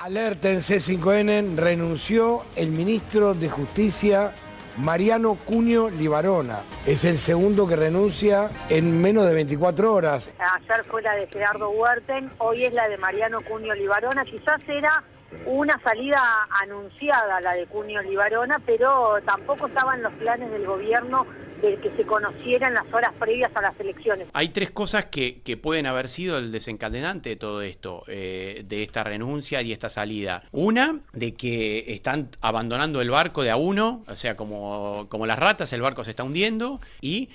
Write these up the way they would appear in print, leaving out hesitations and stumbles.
Alerta en C5N, renunció el ministro de Justicia Mariano Cunio Libarona. Es el segundo que renuncia en menos de 24 horas. Ayer fue la de Gerardo Huerten, hoy es la de Mariano Cunio Libarona. Quizás era una salida anunciada la de Cunio Libarona, pero tampoco estaban los planes del gobierno de que se conocieran las horas previas a las elecciones. Hay tres cosas que pueden haber sido el desencadenante de todo esto, de esta renuncia y esta salida. Una, de que están abandonando el barco de a uno, o sea, como las ratas, el barco se está hundiendo y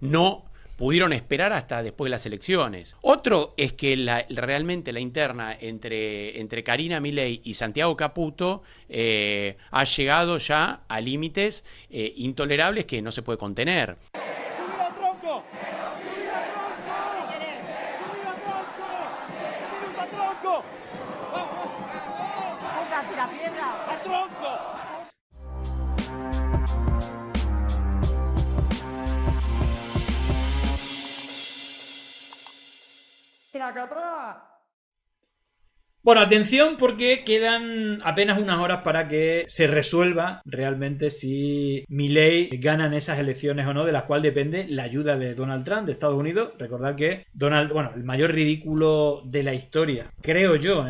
no pudieron esperar hasta después de las elecciones. Otro es que realmente la interna entre Karina Milei y Santiago Caputo ha llegado ya a límites intolerables que no se puede contener. Bueno, atención porque quedan apenas unas horas para que se resuelva realmente si Milei gana en esas elecciones o no, de las cuales depende la ayuda de Donald Trump de Estados Unidos. Recordad que el mayor ridículo de la historia, creo yo,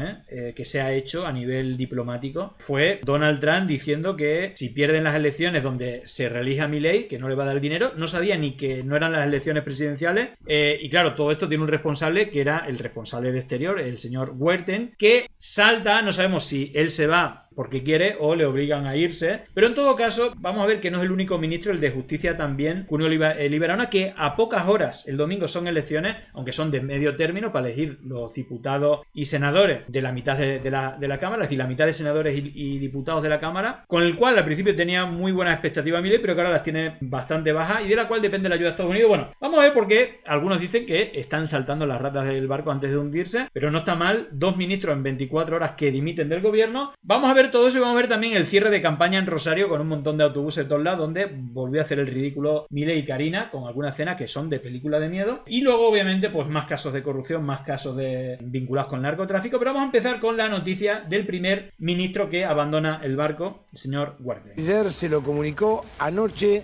que se ha hecho a nivel diplomático, fue Donald Trump diciendo que si pierden las elecciones donde se reelija Milei, que no le va a dar el dinero, no sabía ni que no eran las elecciones presidenciales, y claro, todo esto tiene un responsable que era el responsable de Exterior, el señor Huerten, que salta, no sabemos si él se va porque quiere o le obligan a irse, pero en todo caso vamos a ver que no es el único ministro, el de Justicia también, Cunio Libarona, que a pocas horas, el domingo son elecciones, aunque son de medio término para elegir los diputados y senadores de la mitad de la Cámara, es decir, la mitad de senadores y diputados de la Cámara, con el cual al principio tenía muy buenas expectativas Milei, pero que ahora las tiene bastante bajas y de la cual depende la ayuda de Estados Unidos. Bueno, vamos a ver por qué algunos dicen que están saltando las ratas del barco antes de hundirse, pero no está mal, 2 ministros en 24 horas que dimiten del gobierno. Vamos a ver todo eso y vamos a ver también el cierre de campaña en Rosario con un montón de autobuses de todos lados donde volvió a hacer el ridículo Milei y Karina con algunas escenas que son de película de miedo y luego obviamente pues más casos de corrupción, más casos vinculados con el narcotráfico, pero vamos a empezar con la noticia del primer ministro que abandona el barco, el señor Huerten. Ayer se lo comunicó anoche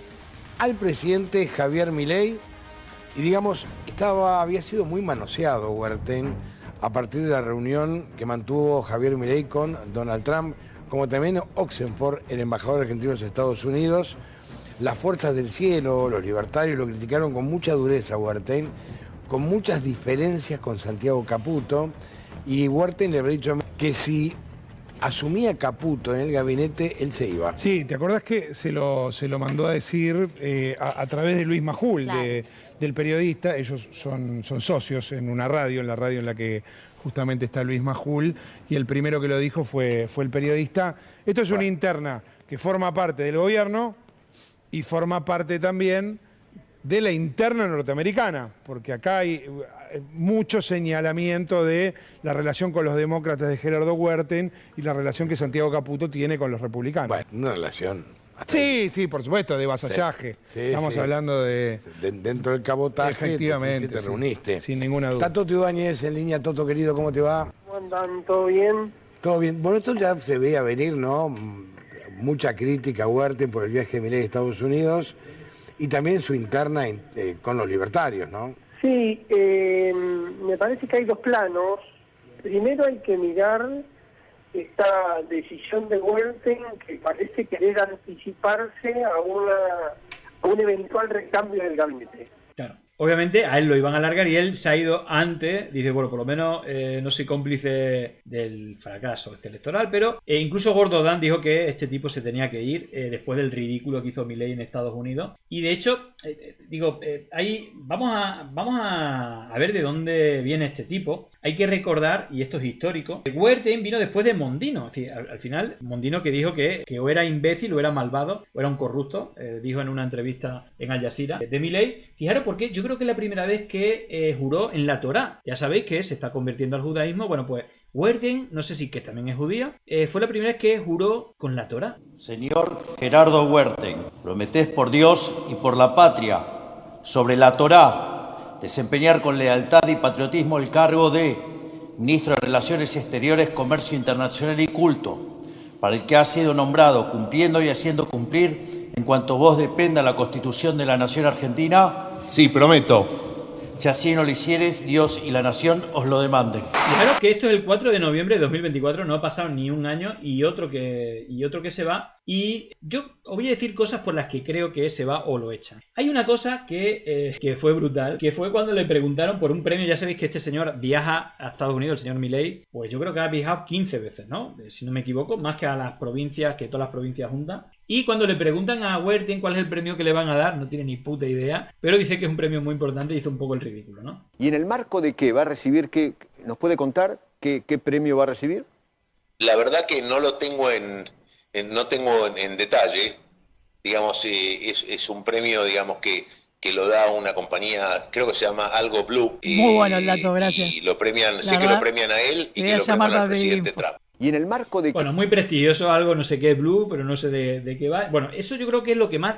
al presidente Javier Milei y digamos había sido muy manoseado Huerten a partir de la reunión que mantuvo Javier Milei con Donald Trump, como también Oxenford, el embajador argentino de los Estados Unidos. Las fuerzas del cielo, los libertarios, lo criticaron con mucha dureza a Huerten, con muchas diferencias con Santiago Caputo, y Huerten le habría dicho que si asumía Caputo en el gabinete, él se iba. Sí, ¿te acordás que se lo mandó a decir a través de Luis Majul, claro, del periodista? Ellos son socios en una radio, en la radio en la que justamente está Luis Majul, y el primero que lo dijo fue el periodista. Esto es una interna que forma parte del gobierno y forma parte también de la interna norteamericana, porque acá hay mucho señalamiento de la relación con los demócratas de Gerardo Huerten y la relación que Santiago Caputo tiene con los republicanos. Bueno, una relación. Sí, por supuesto, de vasallaje. Sí, Estamos hablando de dentro del cabotaje. Efectivamente. Te reuniste. Sin ninguna duda. Está Toto Ibáñez en línea. Toto, querido, ¿cómo te va? ¿Cómo andan? ¿Todo bien? Todo bien. Bueno, esto ya se veía venir, ¿no? Mucha crítica a Huerten por el viaje de Milei a Estados Unidos y también su interna con los libertarios, ¿no? Sí, me parece que hay dos planos. Primero hay que mirar esta decisión de Huerten, que parece querer anticiparse a un eventual recambio del gabinete. Claro. Obviamente a él lo iban a alargar y él se ha ido antes, dice, bueno, por lo menos no soy cómplice del fracaso electoral, pero incluso Gordon Dunn dijo que este tipo se tenía que ir después del ridículo que hizo Milei en Estados Unidos. Y de hecho, ahí vamos a ver de dónde viene este tipo. Hay que recordar, y esto es histórico, que Huerten vino después de Mondino. Es decir, al final, Mondino que dijo que o era imbécil, o era malvado, o era un corrupto, dijo en una entrevista en Al Jazeera de Milei. Fijaros porque yo creo que es la primera vez que juró en la Torá. Ya sabéis que se está convirtiendo al judaísmo. Bueno, pues Huerten, no sé si que también es judía, fue la primera vez que juró con la Torá. Señor Gerardo Huerten, prometés por Dios y por la patria, sobre la Torá, desempeñar con lealtad y patriotismo el cargo de ministro de Relaciones Exteriores, Comercio Internacional y Culto, para el que ha sido nombrado cumpliendo y haciendo cumplir, en cuanto vos dependa la Constitución de la Nación Argentina? Sí, prometo. Si así no lo hicieres, Dios y la nación os lo demanden. Fijaros que esto es el 4 de noviembre de 2024, no ha pasado ni un año y otro que se va. Y yo os voy a decir cosas por las que creo que se va o lo echan. Hay una cosa que fue brutal, que fue cuando le preguntaron por un premio. Ya sabéis que este señor viaja a Estados Unidos, el señor Milei, pues yo creo que ha viajado 15 veces, ¿no? Si no me equivoco, más que a las provincias, que todas las provincias juntas. Y cuando le preguntan a Werting cuál es el premio que le van a dar, no tiene ni puta idea, pero dice que es un premio muy importante y hizo un poco el ridículo, ¿no? ¿Y en el marco de qué va a recibir? ¿Nos puede contar qué premio va a recibir? La verdad que no lo tengo en detalle. Digamos, es un premio, digamos, que lo da una compañía, creo que se llama Algo Blue. Muy bueno el dato, gracias. Y lo premian, sé que lo premian a él y que lo premian al presidente Trump. Y en el marco de... Bueno, muy prestigioso, algo, no sé qué es Blue, pero no sé de qué va. Bueno, eso yo creo que es lo que más...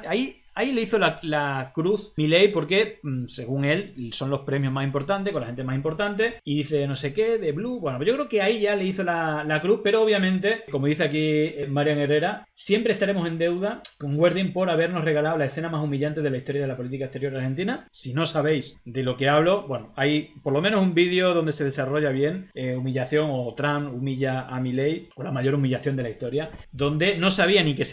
Ahí le hizo la cruz Milei porque, según él, son los premios más importantes, con la gente más importante, y dice no sé qué, de Blue. Bueno, yo creo que ahí ya le hizo la cruz, pero obviamente, como dice aquí Marian Herrera, siempre estaremos en deuda con Werting por habernos regalado la escena más humillante de la historia de la política exterior argentina. Si no sabéis de lo que hablo, bueno, hay por lo menos un vídeo donde se desarrolla bien humillación, o Trump humilla a Milei, con la mayor humillación de la historia, donde no sabía ni que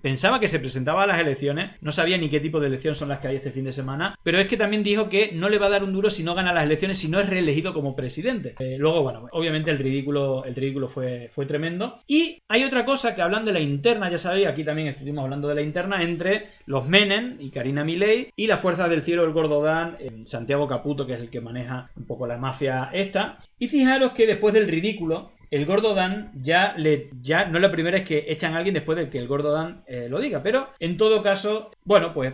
pensaba que se presentaba a las elecciones, no sabía ni qué tipo de elecciones son las que hay este fin de semana, pero es que también dijo que no le va a dar un duro si no gana las elecciones, si no es reelegido como presidente. Luego, bueno, obviamente el ridículo fue tremendo. Y hay otra cosa que, hablando de la interna, ya sabéis, aquí también estuvimos hablando de la interna entre los Menem y Karina Milei y las fuerzas del cielo, el Gordo Dan, Santiago Caputo, que es el que maneja un poco la mafia esta. Y fijaros que después del ridículo, el Gordo Dan ya no es la primera vez que echan a alguien después de que el Gordo Dan lo diga, pero en todo caso, bueno, pues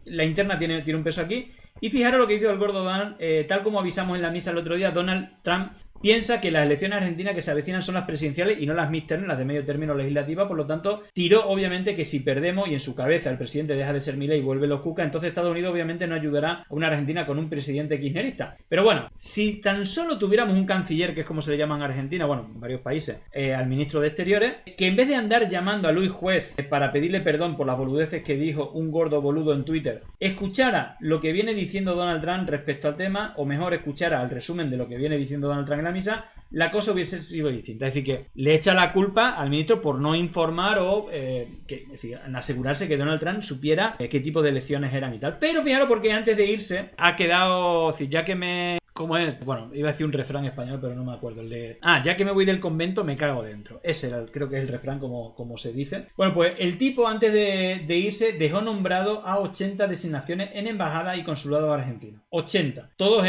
la interna tiene un peso aquí. Y fijaros lo que dice el Gordo Dan, tal como avisamos en la misa el otro día, Donald Trump piensa que las elecciones argentinas que se avecinan son las presidenciales y no las midterm, las de medio término legislativa. Por lo tanto, tiró obviamente que si perdemos y en su cabeza el presidente deja de ser Milei y vuelve los Cuca, entonces Estados Unidos obviamente no ayudará a una Argentina con un presidente kirchnerista. Pero bueno, si tan solo tuviéramos un canciller, que es como se le llama en Argentina, bueno, en varios países, al ministro de Exteriores, que en vez de andar llamando a Luis Juez para pedirle perdón por las boludeces que dijo un gordo boludo en Twitter, escuchara lo que viene diciendo Donald Trump respecto al tema, o mejor, escuchara el resumen de lo que viene diciendo Donald Trump en la misa, la cosa hubiese sido distinta. Es decir, que le echa la culpa al ministro por no informar o asegurarse que Donald Trump supiera qué tipo de elecciones eran y tal. Pero fijaros, porque antes de irse ha quedado, ya que me... ¿Cómo es? Bueno, iba a decir un refrán español, pero no me acuerdo. Ya que me voy del convento, me cago dentro. Ese era, creo que es el refrán como se dice. Bueno, pues el tipo, antes de irse, dejó nombrado a 80 designaciones en embajadas y consulados argentinos. 80. Todos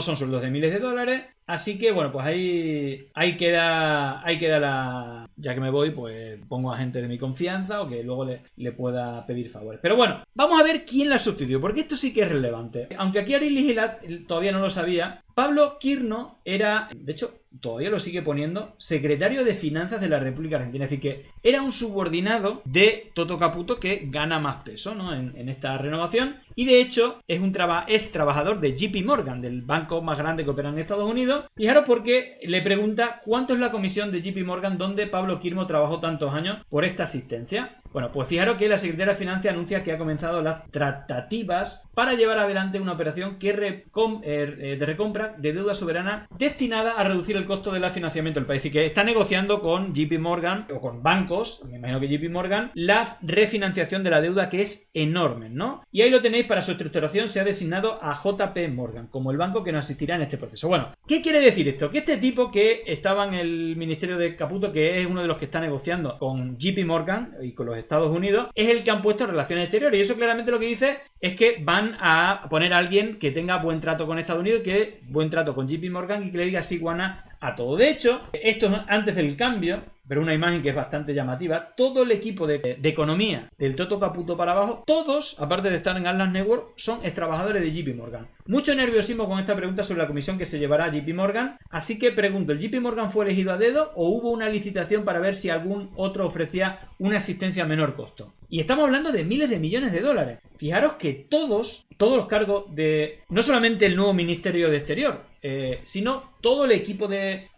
son sueldos de miles de dólares. Así que, bueno, pues ahí queda la... Ya que me voy, pues pongo a gente de mi confianza o que luego le pueda pedir favores. Pero bueno, vamos a ver quién la sustituyó, porque esto sí que es relevante. Aunque aquí Aris Ligilat todavía no lo sabía, Pablo Quirno era, de hecho, todavía lo sigue poniendo, secretario de Finanzas de la República Argentina. Es decir, que era un subordinado de Toto Caputo, que gana más peso, ¿no? en esta renovación. Y de hecho, es trabajador de JP Morgan, del banco más grande que opera en Estados Unidos. Fijaros, porque le pregunta cuánto es la comisión de JP Morgan donde Pablo Quirno trabajó tantos años por esta asistencia. Bueno, pues fijaros que la Secretaría de Finanzas anuncia que ha comenzado las tratativas para llevar adelante una operación de recompra de deuda soberana destinada a reducir el costo del financiamiento del país. Y que está negociando con JP Morgan o con bancos, me imagino que JP Morgan, la refinanciación de la deuda, que es enorme, ¿no? Y ahí lo tenéis. Para su estructuración se ha designado a JP Morgan como el banco que nos asistirá en este proceso. Bueno, ¿qué quiere decir esto? Que este tipo que estaba en el ministerio de Caputo, que es uno de los que está negociando con JP Morgan y con los Estados Unidos, es el que han puesto en relaciones exteriores. Y eso claramente lo que dice es que van a poner a alguien que tenga buen trato con Estados Unidos, que buen trato con JP Morgan y que le diga sí, guana a todo. De hecho, esto es antes del cambio, pero una imagen que es bastante llamativa. Todo el equipo de economía del Toto Caputo para abajo, todos, aparte de estar en Atlas Network, son extrabajadores de JP Morgan. Mucho nerviosismo con esta pregunta sobre la comisión que se llevará a JP Morgan. Así que pregunto, ¿el JP Morgan fue elegido a dedo o hubo una licitación para ver si algún otro ofrecía una asistencia a menor costo? Y estamos hablando de miles de millones de dólares. Fijaros que todos los cargos de... No solamente el nuevo Ministerio de Exterior, sino todo el equipo de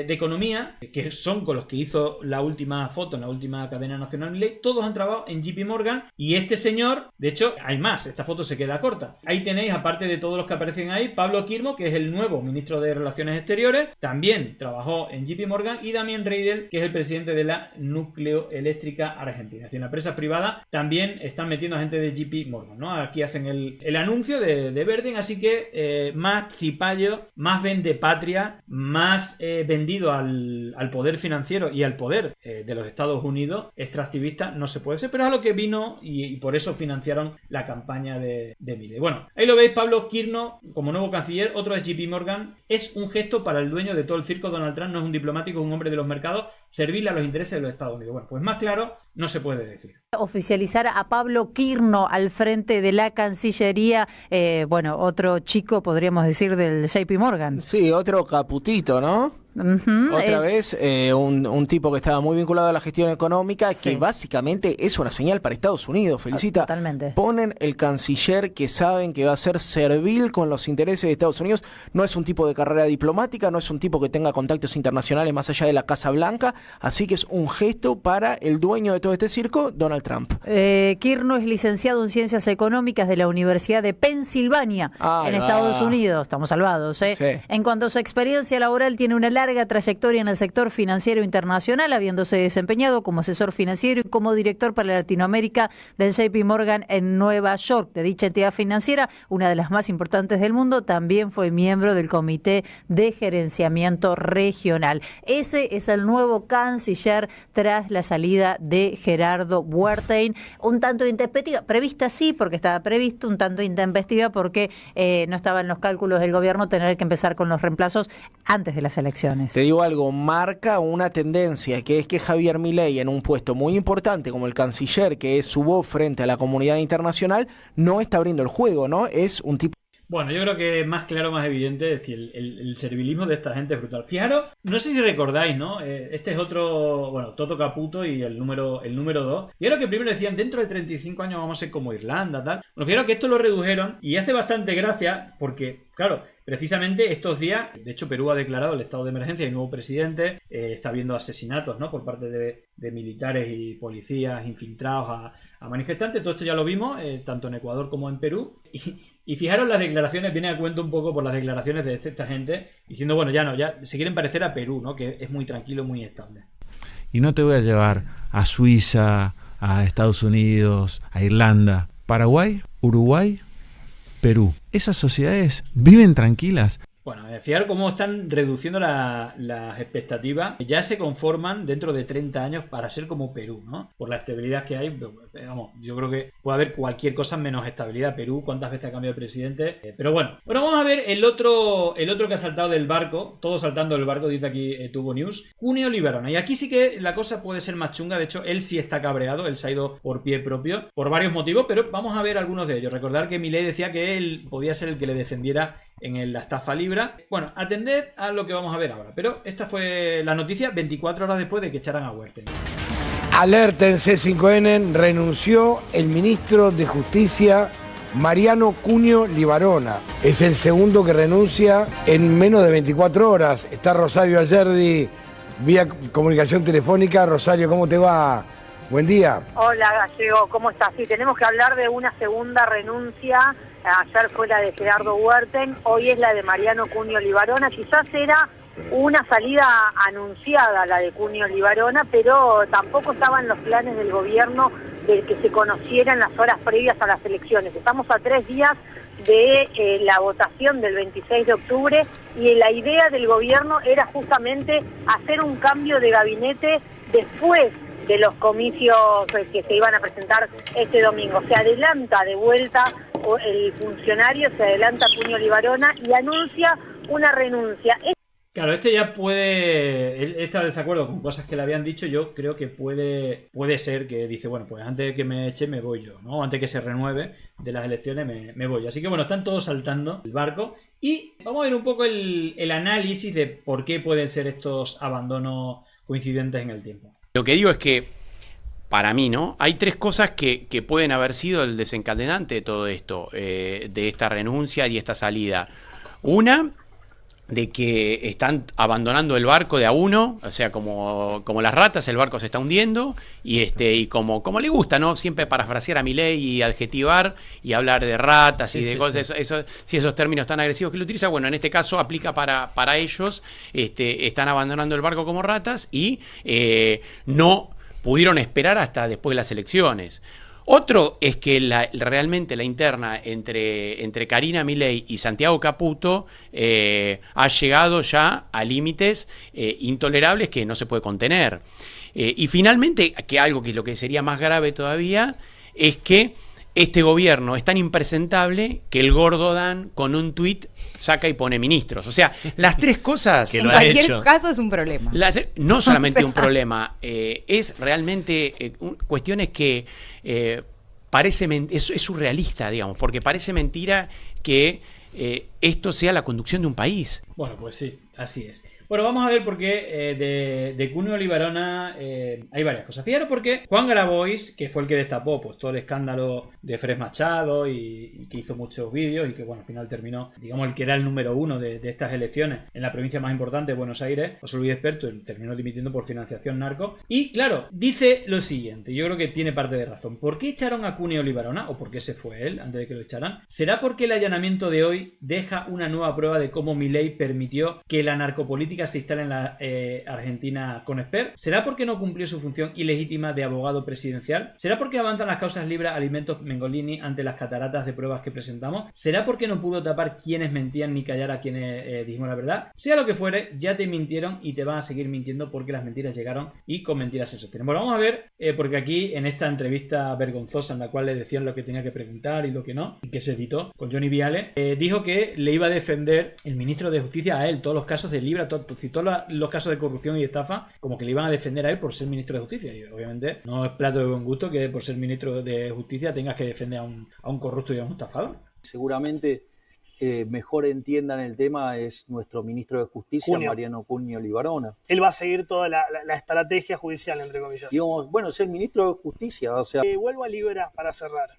economía, que son con los que hizo la última foto en la última cadena nacional Milei, todos han trabajado en JP Morgan, y este señor, de hecho, hay más, esta foto se queda corta. Ahí tenéis, aparte de todos los que aparecen ahí, Pablo Kirmo, que es el nuevo ministro de Relaciones Exteriores, también trabajó en JP Morgan, y Damien Reidel, que es el presidente de la Nucleoeléctrica Argentina. Es decir, en la empresa privada también están metiendo a gente de JP Morgan, ¿no? Aquí hacen el anuncio de Verden, así que más cipallo, más vendepatria, más vendido al poder financiero y al poder de los Estados Unidos, extractivista no se puede ser, pero es a lo que vino y por eso financiaron la campaña de Milei. Bueno, ahí lo veis, Pablo Kirno como nuevo canciller, otro de JP Morgan. Es un gesto para el dueño de todo el circo. Donald Trump no es un diplomático, es un hombre de los mercados, servirle a los intereses de los Estados Unidos. Bueno, pues más claro no se puede decir. Oficializar a Pablo Kirno al frente de la Cancillería, bueno, otro chico, podríamos decir, del JP Morgan. Sí, otro caputito, ¿no? Otra vez, un tipo que estaba muy vinculado a la gestión económica, que básicamente es una señal para Estados Unidos. Felicita. Totalmente. Ponen el canciller que saben que va a ser servil con los intereses de Estados Unidos. No es un tipo de carrera diplomática, no es un tipo que tenga contactos internacionales más allá de la Casa Blanca, así que es un gesto para el dueño de todo este circo, Donald Trump. Kirno es licenciado en Ciencias Económicas de la Universidad de Pensilvania, en Estados Unidos. Estamos salvados, ¿eh? Sí. En cuanto a su experiencia laboral, tiene una larga trayectoria en el sector financiero internacional, habiéndose desempeñado como asesor financiero y como director para Latinoamérica del JP Morgan en Nueva York. De dicha entidad financiera, una de las más importantes del mundo, también fue miembro del Comité de Gerenciamiento Regional. Ese es el nuevo canciller tras la salida de Gerardo Huertain. Un tanto intempestiva, prevista sí, porque estaba previsto, un tanto intempestiva porque no estaba en los cálculos del gobierno tener que empezar con los reemplazos antes de las elecciones. Te digo algo, marca una tendencia, que es que Javier Milei, en un puesto muy importante como el canciller, que es su voz frente a la comunidad internacional, no está abriendo el juego, ¿no? Es un tipo... Bueno, yo creo que más claro, más evidente, es decir, el servilismo de esta gente es brutal. Fijaros, no sé si recordáis, ¿no? Este es otro, bueno, Toto Caputo y el número 2. Y ahora que primero decían, dentro de 35 años vamos a ser como Irlanda, tal. Bueno, fijaros que esto lo redujeron y hace bastante gracia porque, claro, precisamente estos días, de hecho Perú ha declarado el estado de emergencia y nuevo presidente, está habiendo asesinatos, ¿no? Por parte de militares y policías infiltrados a manifestantes. Todo esto ya lo vimos, tanto en Ecuador como en Perú. Y fijaros las declaraciones, viene a cuento un poco por las declaraciones de esta gente, diciendo, bueno, ya se quieren parecer a Perú, ¿no? Que es muy tranquilo, muy estable. Y no te voy a llevar a Suiza, a Estados Unidos, a Irlanda, Paraguay, Uruguay, Perú. Esas sociedades viven tranquilas. Bueno, fijaros cómo están reduciendo las expectativas. Ya se conforman dentro de 30 años para ser como Perú, ¿no? Por la estabilidad que hay. Vamos, yo creo que puede haber cualquier cosa menos estabilidad. Perú, ¿cuántas veces ha cambiado el presidente? Pero bueno, vamos a ver el otro que ha saltado del barco. Todo saltando del barco, dice aquí Tubo News. Cunio Libarona. Y aquí sí que la cosa puede ser más chunga. De hecho, él sí está cabreado. Él se ha ido por pie propio por varios motivos, pero vamos a ver algunos de ellos. Recordar que Milei decía que él podía ser el que le defendiera en la estafa Libra. Bueno, atended a lo que vamos a ver ahora. Pero esta fue la noticia 24 horas después de que echaran a Huertain. Alerta en C5N, renunció el ministro de Justicia Mariano Cunio Libarona. Es el segundo que renuncia en menos de 24 horas. Está Rosario Ayerdi vía comunicación telefónica. Rosario, ¿cómo te va? Buen día. Hola Gallego, ¿cómo estás? Sí, tenemos que hablar de una segunda renuncia. Ayer fue la de Gerardo Huertain, hoy es la de Mariano Cunio Libarona. Quizás era una salida anunciada la de Cunio Libarona, pero tampoco estaban los planes del gobierno de que se conocieran las horas previas a las elecciones. Estamos a 3 días de la votación del 26 de octubre y la idea del gobierno era justamente hacer un cambio de gabinete después de los comicios que se iban a presentar este domingo. Se adelanta de vuelta el funcionario, se adelanta Cunio Libarona y anuncia una renuncia. Claro, este ya puede... Él está de desacuerdo con cosas que le habían dicho. Yo creo que puede ser que dice, bueno, pues antes de que me eche me voy yo, ¿no? Antes de que se renueve de las elecciones me voy. Así que bueno, están todos saltando el barco. Y vamos a ver un poco el análisis de por qué pueden ser estos abandonos coincidentes en el tiempo. Lo que digo es que, para mí, ¿no? Hay 3 cosas que pueden haber sido el desencadenante de todo esto, de esta renuncia y esta salida. Una, de que están abandonando el barco de a uno, o sea, como las ratas, el barco se está hundiendo, y como le gusta, ¿no? Siempre parafrasear a Milei y adjetivar y hablar de ratas y de cosas, esos términos tan agresivos que lo utiliza. Bueno, en este caso aplica para ellos, están abandonando el barco como ratas y no pudieron esperar hasta después de las elecciones. Otro es que realmente la interna entre Karina Milei y Santiago Caputo ha llegado ya a límites intolerables que no se puede contener. Y finalmente, lo que sería más grave todavía, es que este gobierno es tan impresentable que el gordo Dan con un tuit saca y pone ministros. O sea, las tres cosas... En cualquier caso es un problema. No solamente un problema, es realmente cuestiones que es surrealista, digamos, porque parece mentira que esto sea la conducción de un país. Bueno, pues sí, así es. Bueno, vamos a ver por qué de Cunio Libarona hay varias cosas. Fijaros porque Juan Grabois, que fue el que destapó pues todo el escándalo de Fres Machado y que hizo muchos vídeos y que bueno, al final terminó, digamos, el que era el número uno de estas elecciones en la provincia más importante de Buenos Aires, José Luis Experto, terminó dimitiendo por financiación narco. Y claro, dice lo siguiente, yo creo que tiene parte de razón. ¿Por qué echaron a Cunio Libarona? ¿O por qué se fue él antes de que lo echaran? ¿Será porque el allanamiento de hoy deja una nueva prueba de cómo Milei permitió que la narcopolítica se instala en la Argentina con Esper? ¿Será porque no cumplió su función ilegítima de abogado presidencial? ¿Será porque avanzan las causas Libra, Alimentos, Mengolini ante las cataratas de pruebas que presentamos? ¿Será porque no pudo tapar quienes mentían ni callar a quienes dijimos la verdad? Sea lo que fuere, ya te mintieron y te van a seguir mintiendo porque las mentiras llegaron y con mentiras se sostienen. Bueno, vamos a ver, porque aquí en esta entrevista vergonzosa en la cual le decían lo que tenía que preguntar y lo que no, y que se editó con Johnny Viale, dijo que le iba a defender el ministro de Justicia a él, todos los casos de Libra, citó los casos de corrupción y estafa, como que le iban a defender a él por ser ministro de Justicia. Y obviamente no es plato de buen gusto que por ser ministro de Justicia tengas que defender a un corrupto y a un estafador. Seguramente mejor entiendan el tema es nuestro ministro de Justicia, Mariano Cunio Libarona. Él va a seguir toda la estrategia judicial, entre comillas. Digamos, bueno, es el ministro de Justicia, o sea... vuelvo a Libra para cerrar.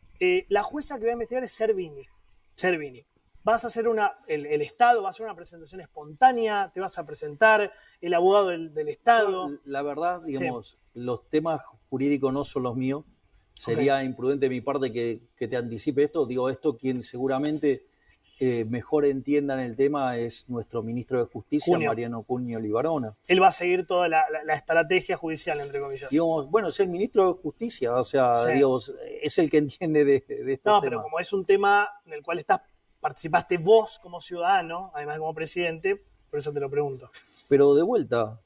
La jueza que voy a investigar es Servini. Vas a hacer el Estado va a hacer una presentación espontánea, te vas a presentar, el abogado del Estado. La verdad, digamos, los temas jurídicos no son los míos. Sería imprudente de mi parte que te anticipe esto. Digo, esto quien seguramente mejor entiendan el tema es nuestro ministro de Justicia, Mariano Cunio Libarona. Él va a seguir toda la estrategia judicial, entre comillas. Digamos, bueno, es el ministro de Justicia, o sea, digamos, es el que entiende de estos temas. Pero como es un tema en el cual participaste vos como ciudadano, además como presidente, por eso te lo pregunto. Pero de vuelta,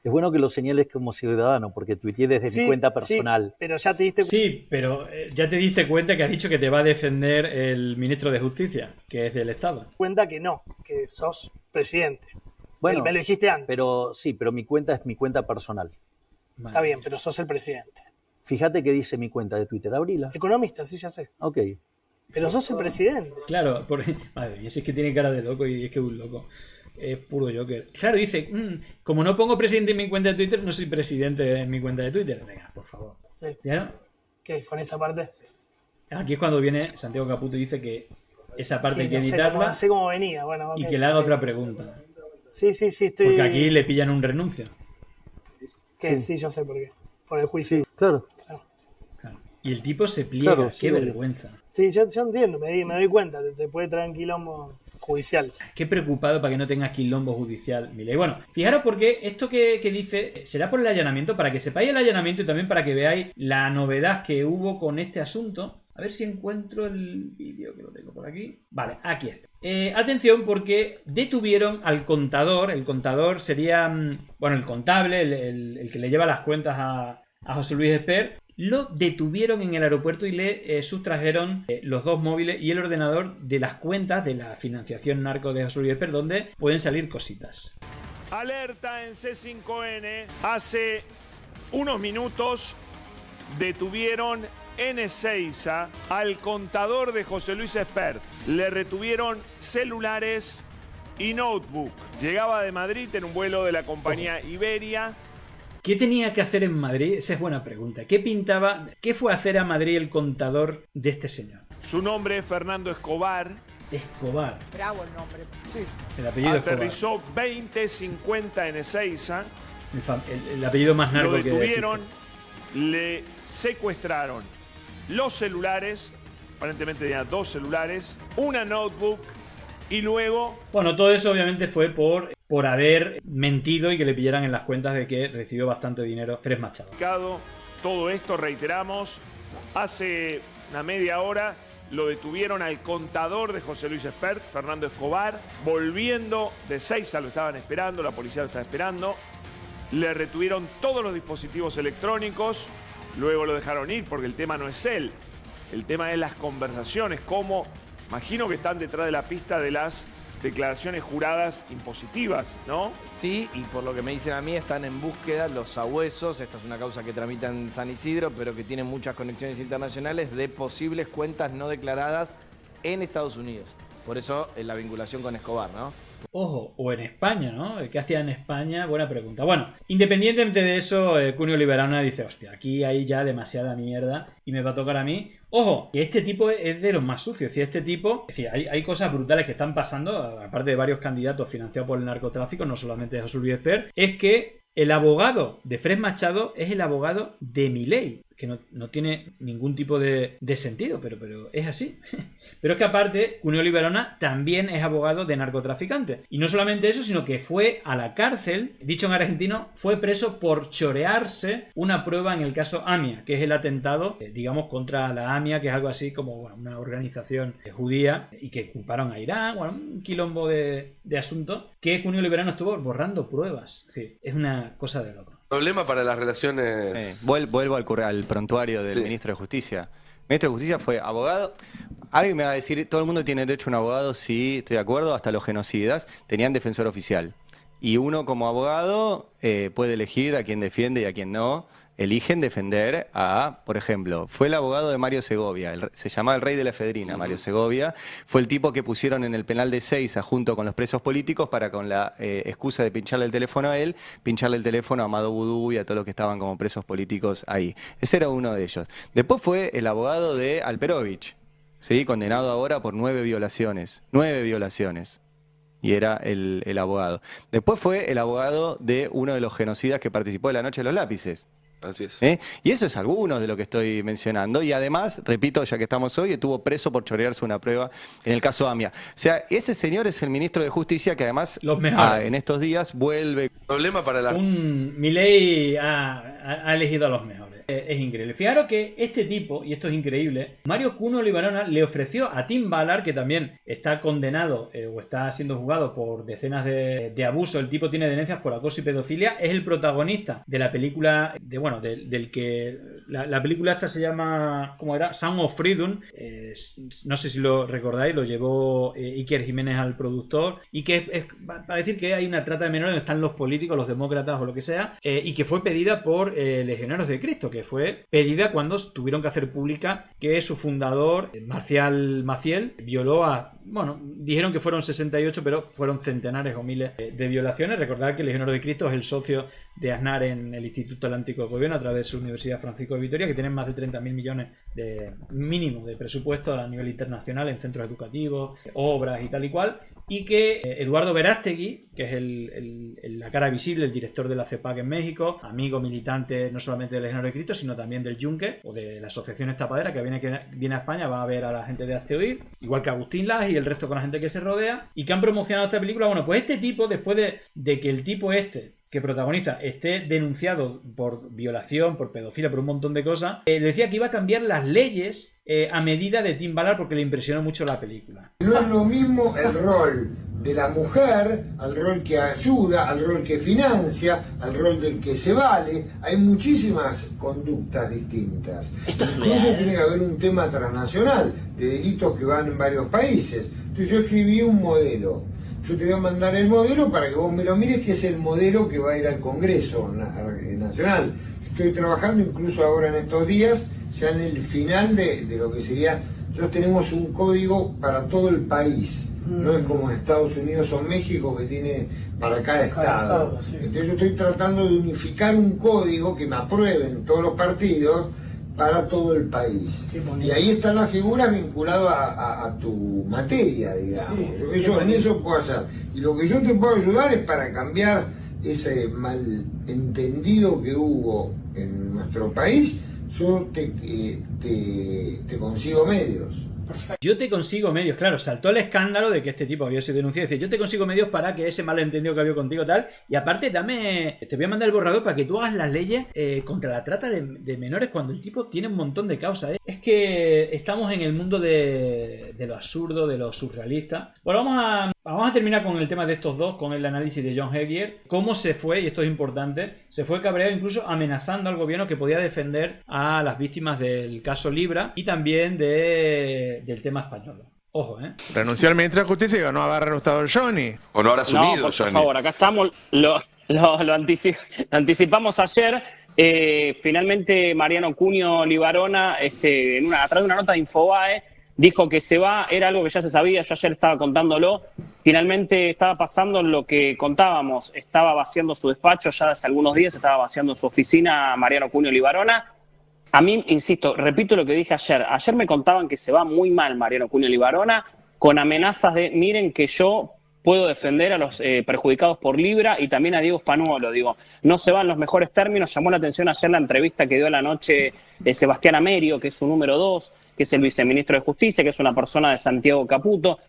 es bueno que lo señales como ciudadano, porque tuiteé desde mi cuenta personal. Sí, pero ya te diste cuenta. Sí, pero ya te diste cuenta que has dicho que te va a defender el ministro de Justicia, que es del Estado. Cuenta que no, que sos presidente. Bueno, me lo dijiste antes. Pero sí, pero mi cuenta es mi cuenta personal. Está bien, pero sos el presidente. Fíjate que dice mi cuenta de Twitter, abrila. Economista, sí, ya sé. Ok. Pero sos el presidente. Claro, madre mía, si es que tiene cara de loco y es que es un loco. Es puro Joker. Claro, dice, como no pongo presidente en mi cuenta de Twitter, no soy presidente en mi cuenta de Twitter. Venga, por favor. Sí. ¿Ya? ¿Qué? ¿Con esa parte? Aquí es cuando viene Santiago Caputo y dice que esa parte hay que editarla. No sé cómo venía. Bueno, y que le haga otra pregunta. Sí, estoy... Porque aquí le pillan un renuncio. ¿Qué? Sí, yo sé por qué. Por el juicio. Sí, claro. Y el tipo se pliega, qué vergüenza. Sí, yo entiendo, me doy cuenta, te puede traer un quilombo judicial. Qué preocupado para que no tengas quilombo judicial, Milei. Bueno, fijaros porque esto que dice será por el allanamiento, para que sepáis el allanamiento y también para que veáis la novedad que hubo con este asunto. A ver si encuentro el vídeo, que lo tengo por aquí. Vale, aquí está. Atención porque detuvieron al contador. El contador sería, bueno, el contable, el que le lleva las cuentas a José Luis Esper. Lo detuvieron en el aeropuerto y le sustrajeron los dos móviles y el ordenador de las cuentas de la financiación narco de José Luis Esper, donde pueden salir cositas. Alerta en C5N. Hace unos minutos detuvieron en Ezeiza al contador de José Luis Espert. Le retuvieron celulares y notebook. Llegaba de Madrid en un vuelo de la compañía Iberia. ¿Qué tenía que hacer en Madrid? Esa es buena pregunta. ¿Qué fue a hacer a Madrid el contador de este señor? Su nombre es Fernando Escobar Escobar. Bravo el nombre. Sí. El apellido Aterrizó 2050 en Ezeiza. El apellido más narco lo que detuvieron, le secuestraron los celulares, aparentemente tenía 2 celulares, una notebook y luego... Bueno, todo eso obviamente fue por haber mentido y que le pillaran en las cuentas de que recibió bastante dinero Fred Machado. Todo esto, reiteramos, hace una media hora lo detuvieron al contador de José Luis Espert, Fernando Escobar, volviendo de Ezeiza, lo estaban esperando, la policía lo estaba esperando. Le retuvieron todos los dispositivos electrónicos, luego lo dejaron ir porque el tema no es él. El tema es las conversaciones, cómo, imagino que están detrás de la pista de las declaraciones juradas impositivas, ¿no? Sí, y por lo que me dicen a mí, están en búsqueda los sabuesos, esta es una causa que tramita en San Isidro, pero que tiene muchas conexiones internacionales, de posibles cuentas no declaradas en Estados Unidos. Por eso la vinculación con Escobar, ¿no? Ojo, o en España, ¿no? ¿Qué hacía en España? Buena pregunta. Bueno, independientemente de eso, Cunio Libarona dice, hostia, aquí hay ya demasiada mierda y me va a tocar a mí. Ojo, que este tipo es de los más sucios. Es decir, este tipo, es decir, hay cosas brutales que están pasando, aparte de varios candidatos financiados por el narcotráfico, no solamente de José Luis Espert, es que el abogado de Fred Machado es el abogado de Milei, que no tiene ningún tipo de sentido, pero es así. Pero es que aparte, Cunio Libarona también es abogado de narcotraficantes. Y no solamente eso, sino que fue a la cárcel, dicho en argentino, fue preso por chorearse una prueba en el caso AMIA, que es el atentado, digamos, contra la AMIA, que es algo así como una organización judía, y que culparon a Irán, bueno, un quilombo de asuntos, que Cunio Libarona estuvo borrando pruebas. Es decir, es una cosa de loco. Problema para las relaciones... Sí. Vuelvo al prontuario del ministro de Justicia. El ministro de Justicia fue abogado. Alguien me va a decir, todo el mundo tiene derecho a un abogado, sí, estoy de acuerdo, hasta los genocidas tenían defensor oficial. Y uno como abogado puede elegir a quién defiende y a quién no. Eligen defender a, por ejemplo, fue el abogado de Mario Segovia, se llamaba el rey de la efedrina, Mario Segovia, fue el tipo que pusieron en el penal de Ezeiza junto con los presos políticos para, con la excusa de pincharle el teléfono a él, pincharle el teléfono a Amado Vudú y a todos los que estaban como presos políticos ahí. Ese era uno de ellos. Después fue el abogado de Alperovich, ¿sí? Condenado ahora por 9 violaciones. 9 violaciones. Y era el abogado. Después fue el abogado de uno de los genocidas que participó de la Noche de los Lápices. Así es. Y eso es alguno de lo que estoy mencionando. Y además, repito, ya que estamos hoy, estuvo preso por chorearse una prueba en el caso AMIA. O sea, ese señor es el ministro de Justicia que además en estos días vuelve. Problema para la... Milei ha elegido a los mejores. Es increíble. Fijaros que este tipo, y esto es increíble, Mario Cunio Libarona le ofreció a Tim Ballard, que también está condenado o está siendo juzgado por decenas de abusos. El tipo tiene denuncias por acoso y pedofilia. Es el protagonista de la película, del que la película esta se llama, ¿cómo era? Sound of Freedom. No sé si lo recordáis, lo llevó Iker Jiménez al productor, y que es para decir que hay una trata de menores donde están los políticos, los demócratas o lo que sea, y que fue pedida por Legionarios de Cristo, que fue pedida cuando tuvieron que hacer pública que su fundador, Marcial Maciel, violó a... Bueno, dijeron que fueron 68, pero fueron centenares o miles de violaciones. Recordad que Legionarios de Cristo es el socio de Aznar en el Instituto Atlántico de Gobierno a través de su Universidad Francisco de Vitoria, que tienen más de 30.000 millones de mínimo de presupuesto a nivel internacional en centros educativos, obras y tal y cual. Y que Eduardo Verástegui, que es la cara visible, el director de la CEPAC en México, amigo militante no solamente del Legionario de Cristo, sino también del Yunque o de la Asociación Estapadera, que viene a España, va a ver a la gente de Hazte Oír, igual que Agustín Laje y el resto con la gente que se rodea, y que han promocionado esta película. Bueno, pues este tipo, después de que el tipo que protagoniza esté denunciado por violación, por pedofilia, por un montón de cosas, le decía que iba a cambiar las leyes a medida de Tim Ballard porque le impresionó mucho la película. No es lo mismo el rol de la mujer, al rol que ayuda, al rol que financia, al rol del que se vale. Hay muchísimas conductas distintas. Incluso tiene que haber un tema transnacional de delitos que van en varios países. Entonces yo escribí un modelo. Yo te voy a mandar el modelo para que vos me lo mires, que es el modelo que va a ir al Congreso Nacional. Estoy trabajando incluso ahora en estos días, ya en el final de lo que sería... Nosotros tenemos un código para todo el país. No es como Estados Unidos o México, que tiene para cada estado. Sí. Entonces yo estoy tratando de unificar un código que me aprueben todos los partidos, para todo el país. Y ahí están las figuras vinculadas a tu materia, digamos. Sí, en eso puedo hacer. Y lo que yo te puedo ayudar es para cambiar ese malentendido que hubo en nuestro país. Yo te consigo medios. Yo te consigo medios, claro, saltó el escándalo de que este tipo había sido denunciado. Dice, yo te consigo medios para que ese malentendido que había contigo tal. Y aparte, te voy a mandar el borrador para que tú hagas las leyes contra la trata de menores cuando el tipo tiene un montón de causas. Es que estamos en el mundo de lo absurdo, de lo surrealista. Bueno, vamos a terminar con el tema de estos dos, con el análisis de John Hegier. Cómo se fue, y esto es importante, se fue cabreado incluso amenazando al gobierno que podía defender a las víctimas del caso Libra y también del tema español. Ojo, Renunció al ministro de Justicia y no habrá renunciado Johnny. O no habrá asumido, por favor, acá estamos, lo anticipamos ayer. Finalmente Mariano Cunio Libarona, a través de una nota de Infobae, dijo que se va, era algo que ya se sabía, yo ayer estaba contándolo. Finalmente estaba pasando lo que contábamos, estaba vaciando su despacho, ya hace algunos días estaba vaciando su oficina Mariano Cunio Libarona. A mí, insisto, repito lo que dije ayer. Ayer me contaban que se va muy mal Mariano Cunio Libarona, con amenazas de, miren que yo puedo defender a los perjudicados por Libra y también a Diego Spanuolo. Digo, no se va en los mejores términos. Llamó la atención ayer la entrevista que dio a la noche Sebastián Amerio, que es su número 2, que es el viceministro de Justicia, que es una persona de Santiago Caputo.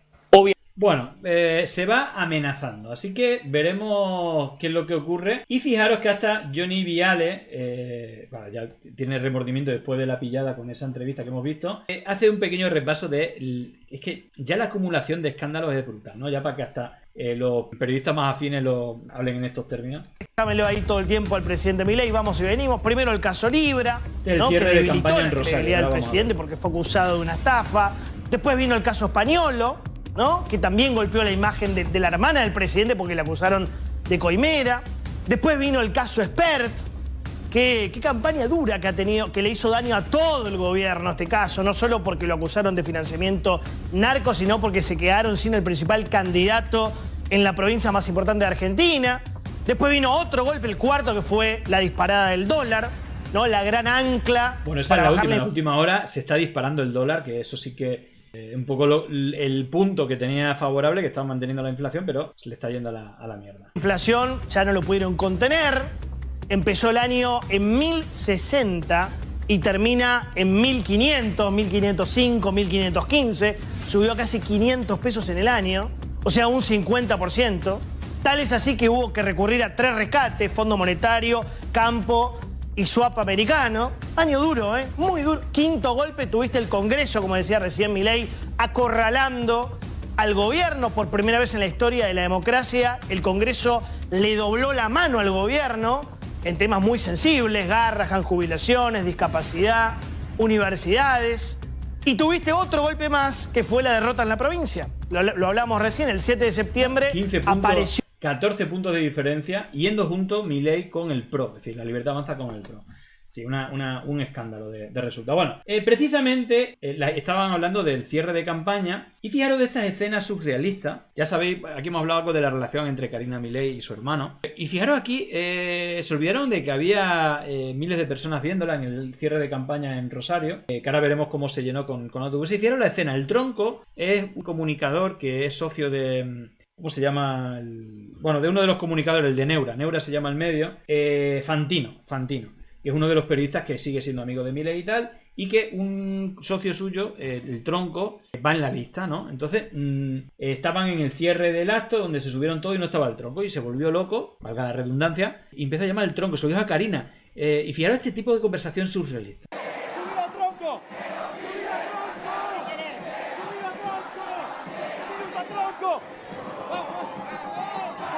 Bueno, se va amenazando, así que veremos qué es lo que ocurre. Y fijaros que hasta Johnny Viale, ya tiene remordimiento después de la pillada con esa entrevista que hemos visto, hace un pequeño repaso es que ya la acumulación de escándalos es brutal, ¿no? Ya para que hasta los periodistas más afines lo hablen en estos términos. Déjamelo ahí todo el tiempo al presidente Milei, vamos y venimos. Primero el caso Libra, el ¿no? cierre Que de debilitó campaña la en Rosario, credibilidad del presidente porque fue acusado de una estafa. Después vino el caso Spanuolo, ¿no? Que también golpeó la imagen de la hermana del presidente porque le acusaron de coimera. Después vino el caso Spert. Qué campaña dura que ha tenido, que le hizo daño a todo el gobierno este caso, no solo porque lo acusaron de financiamiento narco, sino porque se quedaron sin el principal candidato en la provincia más importante de Argentina. Después vino otro golpe, el cuarto, que fue la disparada del dólar, ¿no? La gran ancla. Bueno, esa es la última hora se está disparando el dólar, que eso sí que un poco el punto que tenía favorable, que estaba manteniendo la inflación, pero se le está yendo a la mierda. La inflación ya no lo pudieron contener. Empezó el año en 1060 y termina en 1500, 1505, 1515. Subió a casi 500 pesos en el año, o sea, un 50%. Tal es así que hubo que recurrir a 3 rescates: Fondo Monetario, Campo y Swap americano. Año duro, muy duro. Quinto golpe, tuviste el Congreso, como decía recién Milei, acorralando al gobierno por primera vez en la historia de la democracia. El Congreso le dobló la mano al gobierno en temas muy sensibles: Garrahan, jubilaciones, discapacidad, universidades. Y tuviste otro golpe más, que fue la derrota en la provincia. Lo hablamos recién, el 7 de septiembre 15 puntos, apareció... 14 puntos de diferencia, yendo junto Milei con el PRO, es decir, la Libertad Avanza con el PRO. Sí, un escándalo de resultado. Bueno, precisamente estaban hablando del cierre de campaña y fijaros de estas escenas surrealistas. Ya sabéis, aquí hemos hablado algo de la relación entre Karina Milei y su hermano. Y fijaros aquí, se olvidaron de que había miles de personas viéndola en el cierre de campaña en Rosario, que ahora veremos cómo se llenó con autobuses. Y fijaros la escena, el Tronco es un comunicador que es socio de... ¿Cómo se llama? Bueno, de uno de los comunicadores, el de Neura. Neura se llama el medio. Fantino. Que es uno de los periodistas que sigue siendo amigo de Milei y tal, y que un socio suyo, el Tronco, va en la lista, ¿no? Entonces, estaban en el cierre del acto donde se subieron todos y no estaba el Tronco, y se volvió loco, valga la redundancia, y empezó a llamar el Tronco, se lo dijo a Karina. Y fijaros este tipo de conversación surrealista. ¡Subida, Tronco! ¡Subida, Tronco! ¡Subida, Tronco!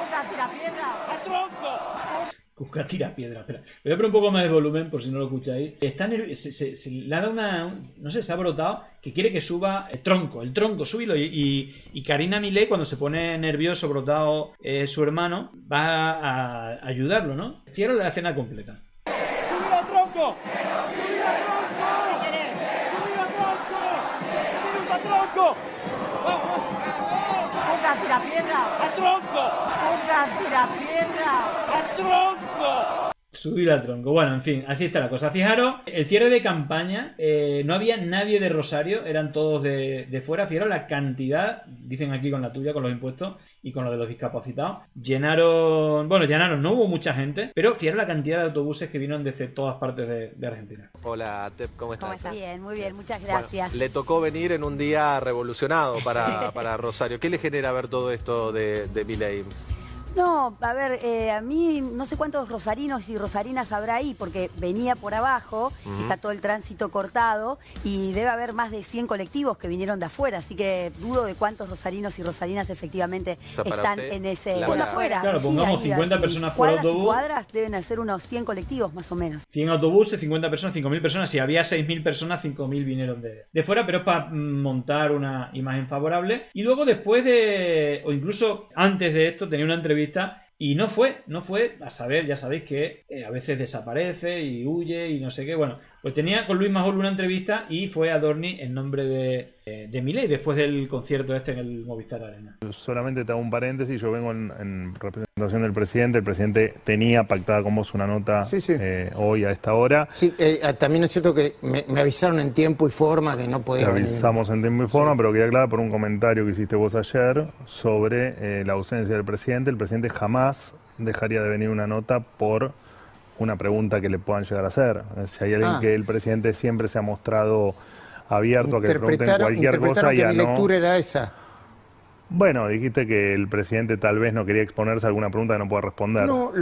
¡Cuca, tira piedra! ¡A Tronco! Cuca tira piedra, espera. Voy a poner un poco más de volumen por si no lo escucháis. Está se le ha dado no sé, se ha brotado que quiere que suba el Tronco, súbilo. Y Karina Milei, cuando se pone nervioso, brotado su hermano, va a ayudarlo, ¿no? Cierro la escena completa. ¡Subida, Tronco! ¡Subida, Tronco! ¿Qué querés? ¡Subida, Tronco! ¡Subida, Tronco! ¡Cuca, tira piedra! ¡A Tronco! ¡Cuca, tira piedra! ¡A Tronco! Subir al tronco. Bueno, en fin, así está la cosa. Fijaros, el cierre de campaña, no había nadie de Rosario, eran todos de fuera. Fijaros la cantidad, dicen aquí con la tuya, con los impuestos y con lo de los discapacitados. Llenaron, no hubo mucha gente, pero fijaros la cantidad de autobuses que vinieron desde todas partes de Argentina. Hola, Tep, ¿cómo estás? ¿Cómo estás? Bien, muy bien, muchas gracias. Bueno, le tocó venir en un día revolucionado para Rosario. ¿Qué le genera ver todo esto de Milei? No, a ver, a mí no sé cuántos rosarinos y rosarinas habrá ahí, porque venía por abajo, está todo el tránsito cortado y debe haber más de 100 colectivos que vinieron de afuera, así que dudo de cuántos rosarinos y rosarinas efectivamente están en ese... Por afuera. Claro, pongamos 50 personas por autobús. Cuadras deben ser unos 100 colectivos más o menos. 100 autobuses, 50 personas, 5.000 personas. Si había 6.000 personas, 5.000 vinieron de fuera, pero es para montar una imagen favorable. Y luego después o incluso antes de esto, tenía una entrevista y no fue a saber, ya sabéis que a veces desaparece y huye y no sé qué. Bueno, pues tenía con Luis Majol una entrevista y fue a Dorni en nombre de Milei después del concierto en el Movistar Arena. Solamente te hago un paréntesis, yo vengo en representación del presidente. El presidente tenía pactada con vos una nota hoy a esta hora. Sí, también es cierto que me avisaron en tiempo y forma que no podía venir. Te avisamos en tiempo y forma, pero quería aclarar por un comentario que hiciste vos ayer sobre la ausencia del presidente. El presidente jamás dejaría de venir una nota por una pregunta que le puedan llegar a hacer. Si hay alguien que el presidente siempre se ha mostrado abierto a que le pregunten cualquier cosa y a mi lectura era esa. Bueno, dijiste que el presidente tal vez no quería exponerse a alguna pregunta que no pueda responder. No,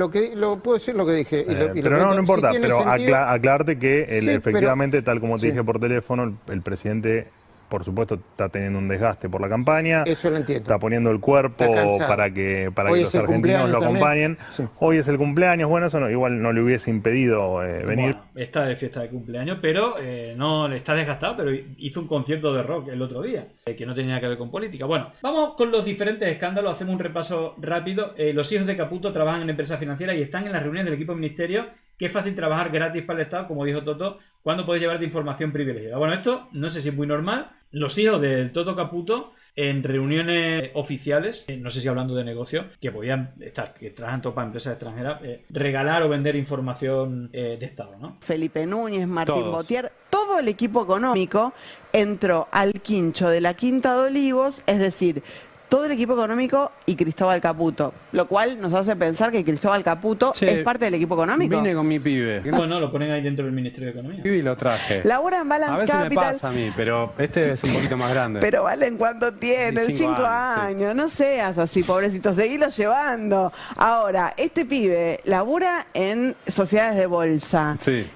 puedo decir lo que dije. Pero no importa, pero aclararte que efectivamente, tal como te dije por teléfono, el presidente, por supuesto, está teniendo un desgaste por la campaña. Eso lo entiendo. Está poniendo el cuerpo para que los argentinos lo acompañen. Sí. Hoy es el cumpleaños, bueno, eso igual no le hubiese impedido venir. Bueno, está de fiesta de cumpleaños, pero no está desgastado, pero hizo un concierto de rock el otro día, que no tenía nada que ver con política. Bueno, vamos con los diferentes escándalos, hacemos un repaso rápido. Los hijos de Caputo trabajan en empresas financieras y están en las reuniones del equipo de ministerio. Que es fácil trabajar gratis para el Estado, como dijo Toto, cuando puedes llevarte información privilegiada. Bueno, esto no sé si es muy normal. Los hijos del Toto Caputo en reuniones oficiales, no sé si hablando de negocio, que podían estar, que trabajan todo para empresas extranjeras, regalar o vender información de Estado, ¿no? Felipe Núñez, Martín Botier, todo el equipo económico entró al quincho de la Quinta de Olivos, es decir, todo el equipo económico y Cristóbal Caputo, lo cual nos hace pensar que Cristóbal Caputo es parte del equipo económico. Vine con mi pibe. No, lo ponen ahí dentro del Ministerio de Economía. Y lo traje. Labora en Balance a veces Capital. Me pasa a mí, pero este es un poquito más grande. Pero Valen, ¿cuánto tiene? 5 años. Sí. No seas así, pobrecito, seguilo llevando. Ahora, este pibe labura en sociedades de bolsa. Sí.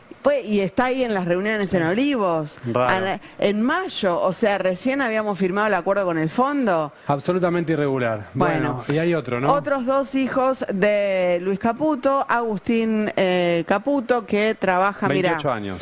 Y está ahí en las reuniones en Olivos. Raro. En mayo, o sea, recién habíamos firmado el acuerdo con el fondo. Absolutamente irregular. Bueno, y hay otro, ¿no? Otros dos hijos de Luis Caputo, Agustín Caputo, que trabaja, 28 años.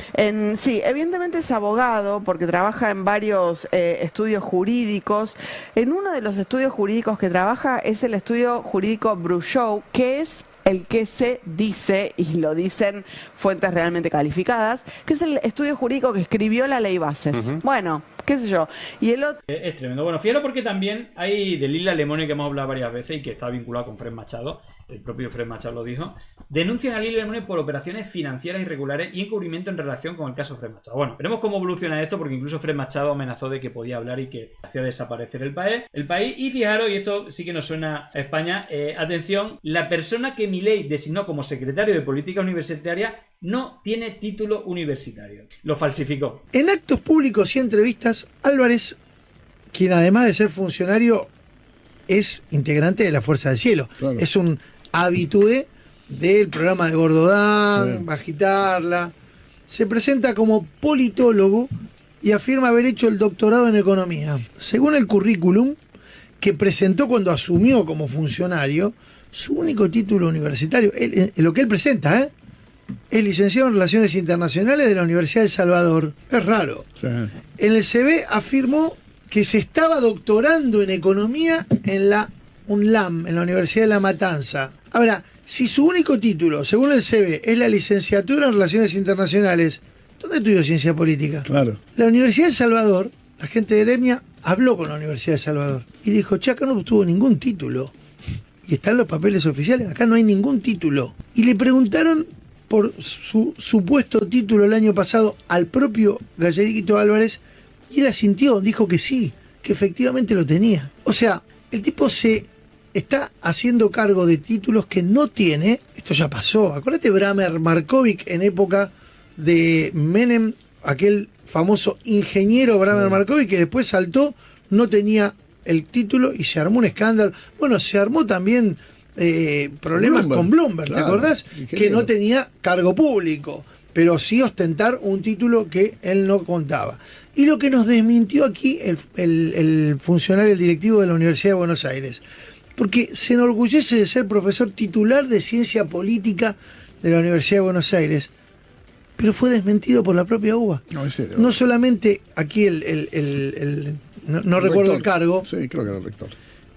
Sí, evidentemente es abogado porque trabaja en varios estudios jurídicos. En uno de los estudios jurídicos que trabaja es el estudio jurídico Bruchot, que es el que se dice, y lo dicen fuentes realmente calificadas, que es el estudio jurídico que escribió la ley Bases. Bueno, qué sé yo. Y el otro... Es tremendo. Bueno, fíjalo porque también hay de Lila Lemone, que hemos hablado varias veces y que está vinculado con Fred Machado, el propio Fred Machado lo dijo, denuncian a Lila Lemone por operaciones financieras irregulares y encubrimiento en relación con el caso Fred Machado. Bueno, veremos cómo evoluciona esto, porque incluso Fred Machado amenazó de que podía hablar y que hacía desaparecer el país. Y fijaros, y esto sí que nos suena a España, atención, la persona que Milei designó como secretario de Política Universitaria no tiene título universitario. Lo falsificó. En actos públicos y entrevistas, Álvarez, quien además de ser funcionario, es integrante de la Fuerza del Cielo. Claro. Es un habitué del programa de Gordodán, Agitarla. Se presenta como politólogo y afirma haber hecho el doctorado en economía. Según el currículum que presentó cuando asumió como funcionario, su único título universitario, lo que él presenta, es licenciado en Relaciones Internacionales de la Universidad de El Salvador. Es raro. Sí. En el CV afirmó que se estaba doctorando en economía en la UNLAM, en la Universidad de La Matanza. Ahora, si su único título, según el CV, es la licenciatura en Relaciones Internacionales, ¿dónde estudió Ciencia Política? Claro. La Universidad de El Salvador, la gente de Eremia habló con la Universidad de El Salvador y dijo, che, acá no obtuvo ningún título. Y están los papeles oficiales, acá no hay ningún título. Y le preguntaron por su supuesto título el año pasado al propio Galleguito Álvarez y él asintió, dijo que sí, que efectivamente lo tenía. O sea, el tipo se está haciendo cargo de títulos que no tiene. Esto ya pasó. Acuérdate Bramer Markovic en época de Menem, aquel famoso ingeniero Bramer Markovic que después saltó, no tenía el título y se armó un escándalo. Bueno, se armó también problemas con Bloomberg, ¿te acordás? Que no tenía cargo público, pero sí ostentar un título que él no contaba. Y lo que nos desmintió aquí el funcionario, el directivo de la Universidad de Buenos Aires, porque se enorgullece de ser profesor titular de ciencia política de la Universidad de Buenos Aires, pero fue desmentido por la propia UBA. No solamente aquí no recuerdo el cargo. Sí, creo que era el rector.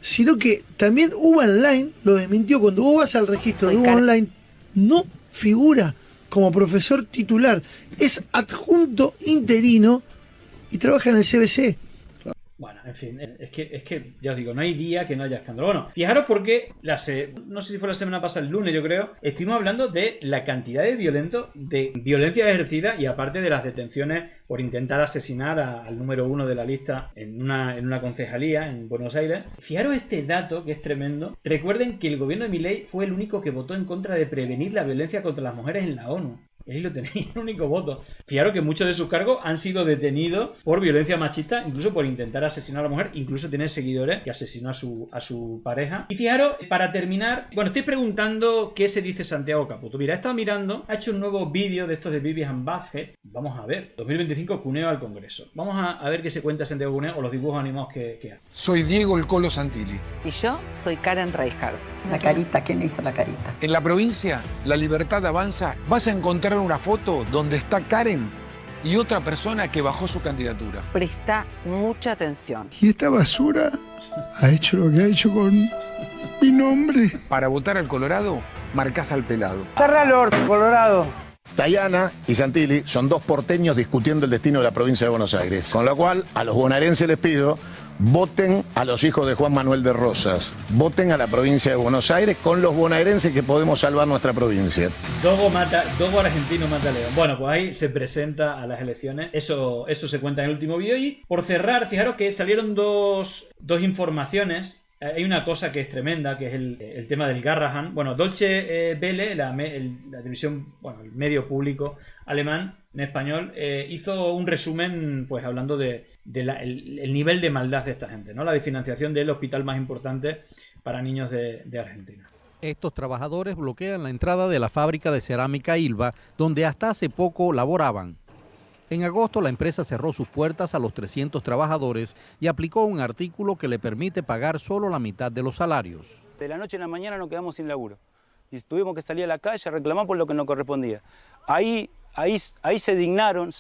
Sino que también UBA Online lo desmintió. Cuando vos vas al registro de UBA Online, no figura como profesor titular. Es adjunto interino y trabaja en el CBC. Bueno, en fin, es que ya os digo, no hay día que no haya escándalo. Bueno, fijaros porque no sé si fue la semana pasada, el lunes yo creo, estuvimos hablando de la cantidad de violencia ejercida y aparte de las detenciones por intentar asesinar al número 1 de la lista en una concejalía en Buenos Aires. Fijaros este dato que es tremendo. Recuerden que el gobierno de Milei fue el único que votó en contra de prevenir la violencia contra las mujeres en la ONU. Y ahí lo tenéis, el único voto. Fijaros que muchos de sus cargos han sido detenidos por violencia machista, incluso por intentar asesinar a la mujer. Incluso tiene seguidores que asesinó a su pareja. Y fijaros, para terminar, bueno, estoy preguntando qué se dice Santiago Caputo. Mira, he estado mirando, ha hecho un nuevo vídeo de estos de Vivian Badge. Vamos a ver, 2025 Cuneo al Congreso. Vamos a ver qué se cuenta Santiago Cuneo o los dibujos animados que hace. Soy Diego el Colo Santilli. Y yo soy Karen Reichardt. La carita, ¿quién le hizo la carita? En la provincia, La Libertad Avanza, vas a encontrar una foto donde está Karen y otra persona que bajó su candidatura. Presta mucha atención. Y esta basura ha hecho lo que ha hecho con mi nombre. Para votar al Colorado, marcás al pelado. Cerralo, Colorado. Tayana y Santilli son dos porteños discutiendo el destino de la provincia de Buenos Aires. Con lo cual, a los bonaerenses les pido, voten a los hijos de Juan Manuel de Rosas. Voten a la provincia de Buenos Aires con los bonaerenses que podemos salvar nuestra provincia. Dogo argentino mata a León. Bueno, pues ahí se presenta a las elecciones. Eso se cuenta en el último vídeo. Y por cerrar, fijaros que salieron dos informaciones. Hay una cosa que es tremenda, que es el tema del Garrahan. Bueno, Deutsche Welle, la televisión, bueno, el medio público alemán en español, hizo un resumen, pues hablando del nivel de maldad de esta gente, ¿no? La desfinanciación del hospital más importante para niños de Argentina. Estos trabajadores bloquean la entrada de la fábrica de cerámica Ilva, donde hasta hace poco laboraban. En agosto la empresa cerró sus puertas a los 300 trabajadores y aplicó un artículo que le permite pagar solo la mitad de los salarios. De la noche a la mañana nos quedamos sin laburo y tuvimos que salir a la calle a reclamar por lo que nos correspondía. Ahí se dignaron,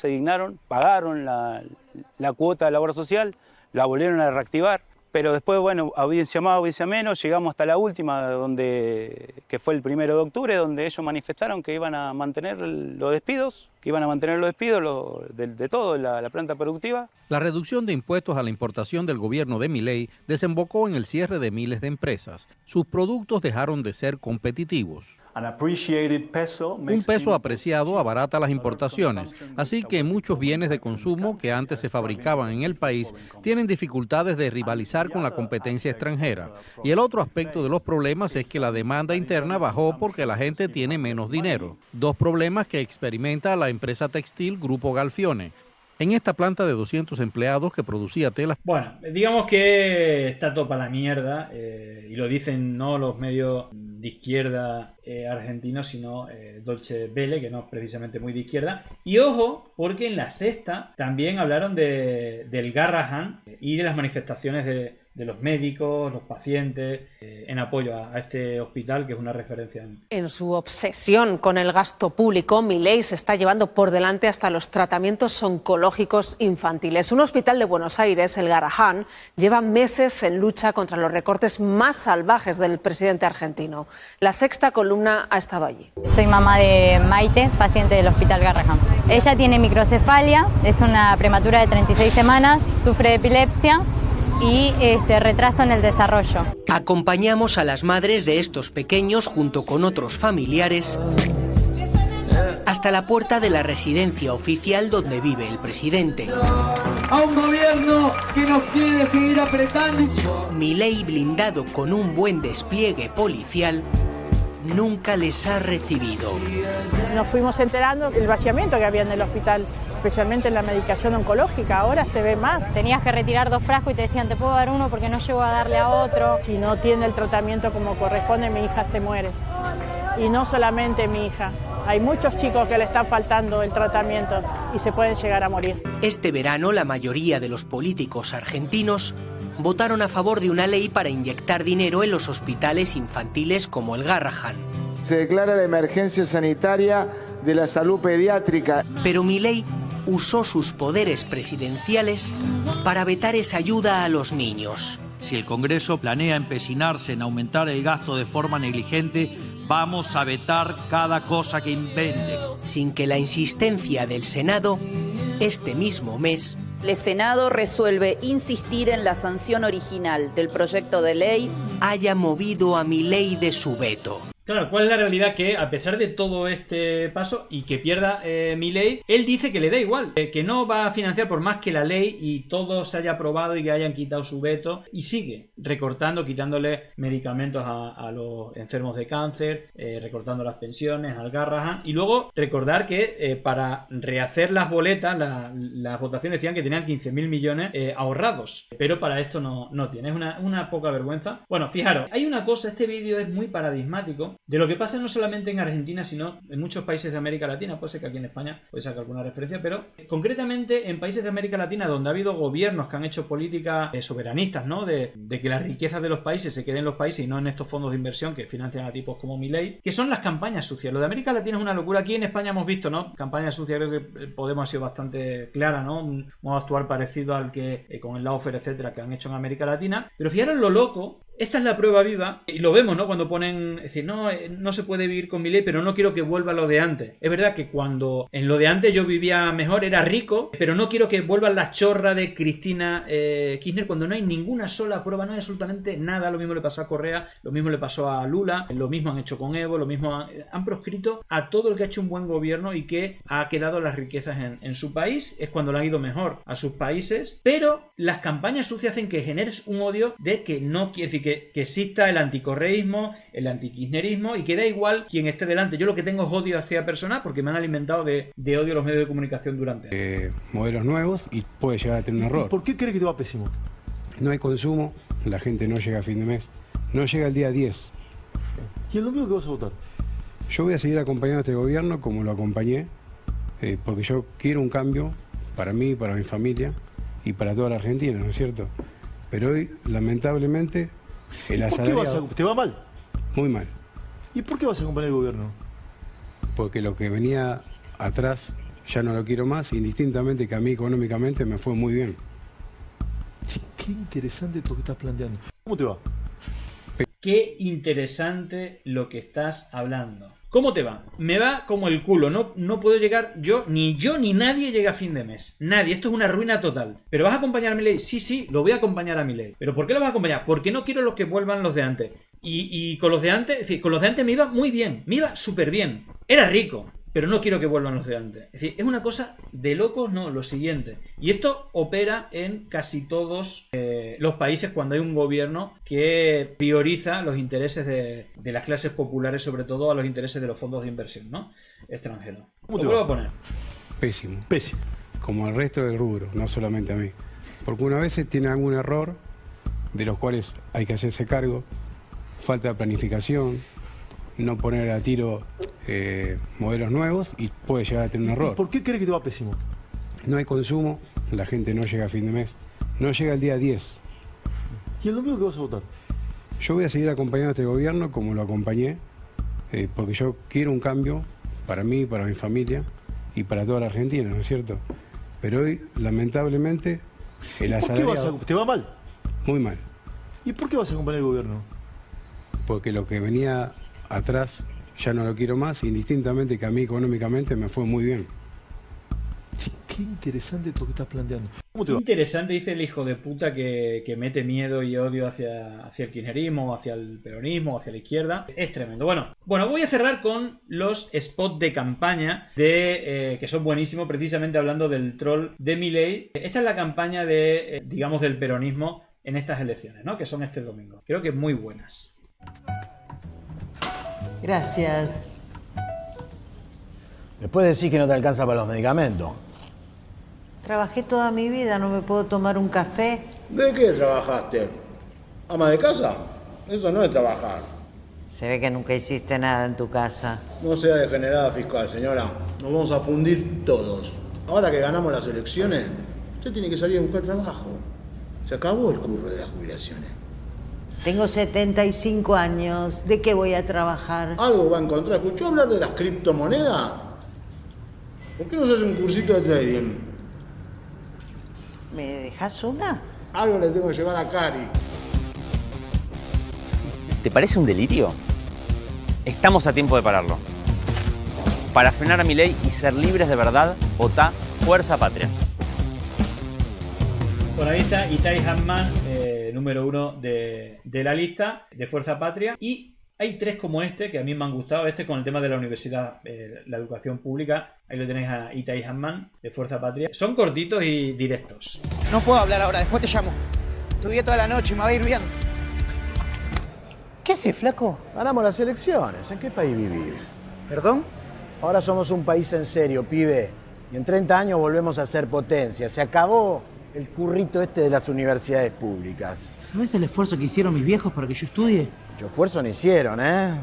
pagaron la cuota de la obra social, la volvieron a reactivar. Pero después, bueno, audiencia más, audiencia menos, llegamos hasta la última, que fue el 1 de octubre, donde ellos manifestaron que iban a mantener los despidos, de todo, la planta productiva. La reducción de impuestos a la importación del gobierno de Milei desembocó en el cierre de miles de empresas. Sus productos dejaron de ser competitivos. Un peso apreciado abarata las importaciones, así que muchos bienes de consumo que antes se fabricaban en el país tienen dificultades de rivalizar con la competencia extranjera. Y el otro aspecto de los problemas es que la demanda interna bajó porque la gente tiene menos dinero. Dos problemas que experimenta la empresa textil Grupo Galfione. En esta planta de 200 empleados que producía telas. Bueno, digamos que está todo para la mierda, y lo dicen no los medios de izquierda argentinos, sino Deutsche Welle, que no es precisamente muy de izquierda. Y ojo, porque en La Sexta también hablaron del Garrahan y de las manifestaciones de los médicos, los pacientes, en apoyo a este hospital, que es una referencia. En su obsesión con el gasto público, Milei se está llevando por delante hasta los tratamientos oncológicos infantiles. Un hospital de Buenos Aires, el Garrahan, lleva meses en lucha contra los recortes más salvajes del presidente argentino. La Sexta Columna ha estado allí. Soy mamá de Maite, paciente del hospital Garrahan. Ella tiene microcefalia, es una prematura de 36 semanas, sufre de epilepsia y retraso en el desarrollo. Acompañamos a las madres de estos pequeños junto con otros familiares hasta la puerta de la residencia oficial donde vive el presidente. A un gobierno que nos quiere seguir apretando. Milei, blindado con un buen despliegue policial, nunca les ha recibido. Nos fuimos enterando del vaciamiento que había en el hospital, especialmente en la medicación oncológica. Ahora se ve más. Tenías que retirar 2 frascos y te decían, te puedo dar uno porque no llego a darle a otro. Si no tiene el tratamiento como corresponde, mi hija se muere. Y no solamente mi hija. Hay muchos chicos que le están faltando el tratamiento y se pueden llegar a morir. Este verano, la mayoría de los políticos argentinos votaron a favor de una ley para inyectar dinero en los hospitales infantiles como el Garrahan. Se declara la emergencia sanitaria de la salud pediátrica. Pero Milei usó sus poderes presidenciales para vetar esa ayuda a los niños. Si el Congreso planea empecinarse en aumentar el gasto de forma negligente, vamos a vetar cada cosa que invente. Sin que la insistencia del Senado, este mismo mes, el Senado resuelve insistir en la sanción original del proyecto de ley, haya movido a Milei de su veto. Claro, ¿cuál es la realidad? Que a pesar de todo este paso y que pierda Milei, él dice que le da igual, que no va a financiar por más que la ley y todo se haya aprobado y que hayan quitado su veto, y sigue recortando, quitándole medicamentos a los enfermos de cáncer, recortando las pensiones al Garrahan, y luego recordar que para rehacer las boletas, las votaciones decían que tenían 15.000 millones ahorrados, pero para esto no tiene, es una poca vergüenza. Bueno, fijaros, hay una cosa, este vídeo es muy paradigmático de lo que pasa no solamente en Argentina, sino en muchos países de América Latina. Puede ser que aquí en España puede sacar alguna referencia, pero concretamente en países de América Latina donde ha habido gobiernos que han hecho políticas soberanistas, ¿no? De que las riquezas de los países se queden en los países y no en estos fondos de inversión que financian a tipos como Milei, que son las campañas sucias. Lo de América Latina es una locura. Aquí en España hemos visto, ¿no? Campañas sucias, creo que Podemos ha sido bastante clara, ¿no? Un modo de actuar parecido al que con el Lawfare, etcétera, que han hecho en América Latina. Pero fijaros lo loco. Esta es la prueba viva, y lo vemos, ¿no? Cuando ponen, es decir, no se puede vivir con Milei, pero no quiero que vuelva lo de antes. Es verdad que cuando en lo de antes yo vivía mejor, era rico, pero no quiero que vuelvan las chorras de Cristina Kirchner cuando no hay ninguna sola prueba, no hay absolutamente nada. Lo mismo le pasó a Correa, lo mismo le pasó a Lula, lo mismo han hecho con Evo, lo mismo han proscrito a todo el que ha hecho un buen gobierno y que ha quedado las riquezas en su país. Es cuando le han ido mejor a sus países, pero las campañas sucias hacen que generes un odio de que no quiere decir que exista el anticorreísmo, el antikirchnerismo y que da igual quien esté delante. Yo lo que tengo es odio hacia personas porque me han alimentado de odio los medios de comunicación durante modelos nuevos y puede llegar a tener un error. ¿Por qué crees que te va pésimo? No hay consumo, la gente no llega a fin de mes, no llega el día 10. ¿Y el domingo qué vas a votar? Yo voy a seguir acompañando a este gobierno como lo acompañé, porque yo quiero un cambio para mí, para mi familia y para toda la Argentina, ¿no es cierto? Pero hoy, lamentablemente, el asalariado... ¿Te va mal? Muy mal. ¿Y por qué vas a acompañar el gobierno? Porque lo que venía atrás ya no lo quiero más, indistintamente que a mí económicamente me fue muy bien. Qué interesante lo que estás planteando. ¿Cómo te va? Qué interesante lo que estás hablando. ¿Cómo te va? Me va como el culo, no puedo llegar, ni nadie llega a fin de mes. Nadie, esto es una ruina total. ¿Pero vas a acompañar a Milei? Sí, lo voy a acompañar a Milei. ¿Pero por qué lo vas a acompañar? Porque no quiero que vuelvan los de antes. Y con los de antes, es decir, con los de antes me iba muy bien, me iba súper bien. Era rico, pero no quiero que vuelvan los de antes. Es decir, es una cosa de locos, no, lo siguiente. Y esto opera en casi todos los países cuando hay un gobierno que prioriza los intereses de las clases populares, sobre todo a los intereses de los fondos de inversión, ¿no? Extranjeros. ¿Cómo te vuelvo a poner? Pésimo. Pésimo. Como al resto del rubro, no solamente a mí. Porque una vez tiene algún error, de los cuales hay que hacerse cargo, falta de planificación, no poner a tiro modelos nuevos y puede llegar a tener un error. ¿Por qué crees que te va pésimo? No hay consumo, la gente no llega a fin de mes, no llega el día 10. ¿Y el domingo qué vas a votar? Yo voy a seguir acompañando a este gobierno como lo acompañé, porque yo quiero un cambio para mí, para mi familia y para toda la Argentina, ¿no es cierto? Pero hoy, lamentablemente, el asalariado... ¿Te va mal? Muy mal. ¿Y por qué vas a acompañar el gobierno? Porque lo que venía atrás ya no lo quiero más, indistintamente que a mí económicamente me fue muy bien. Qué Qué interesante esto que estás planteando. Interesante, dice el hijo de puta que mete miedo y odio hacia el kirchnerismo, hacia el peronismo, hacia la izquierda. Es tremendo. Bueno, voy a cerrar con los spots de campaña que son buenísimos, precisamente hablando del troll de Milei. Esta es la campaña digamos, del peronismo en estas elecciones, ¿no? Que son este domingo. Creo que muy buenas. Gracias. Después decís que no te alcanza para los medicamentos. Trabajé toda mi vida, ¿no me puedo tomar un café? ¿De qué trabajaste? ¿Ama de casa? Eso no es trabajar. Se ve que nunca hiciste nada en tu casa. No sea degenerada fiscal, señora. Nos vamos a fundir todos. Ahora que ganamos las elecciones, usted tiene que salir a buscar trabajo. Se acabó el curro de las jubilaciones. Tengo 75 años. ¿De qué voy a trabajar? Algo va a encontrar. ¿Escuchó hablar de las criptomonedas? ¿Por qué no se hace un cursito de trading? ¿Me dejas una? Algo le tengo que llevar a Cari. ¿Te parece un delirio? Estamos a tiempo de pararlo. Para frenar a Milei y ser libres de verdad, votá Fuerza Patria. Bueno, ahí está Itai Hammam, número 1 de la lista de Fuerza Patria. Y hay 3 como este, que a mí me han gustado. Este con el tema de la universidad, la educación pública. Ahí lo tenéis a Itai Hammam, de Fuerza Patria. Son cortitos y directos. No puedo hablar ahora, después te llamo. Estudié toda la noche y me va a ir bien. ¿Qué haces, flaco? Ganamos las elecciones. ¿En qué país vivís? ¿Perdón? Ahora somos un país en serio, pibe. Y en 30 años volvemos a ser potencia. Se acabó el currito este de las universidades públicas. ¿Sabes el esfuerzo que hicieron mis viejos para que yo estudie? Mucho esfuerzo no hicieron, ¿eh?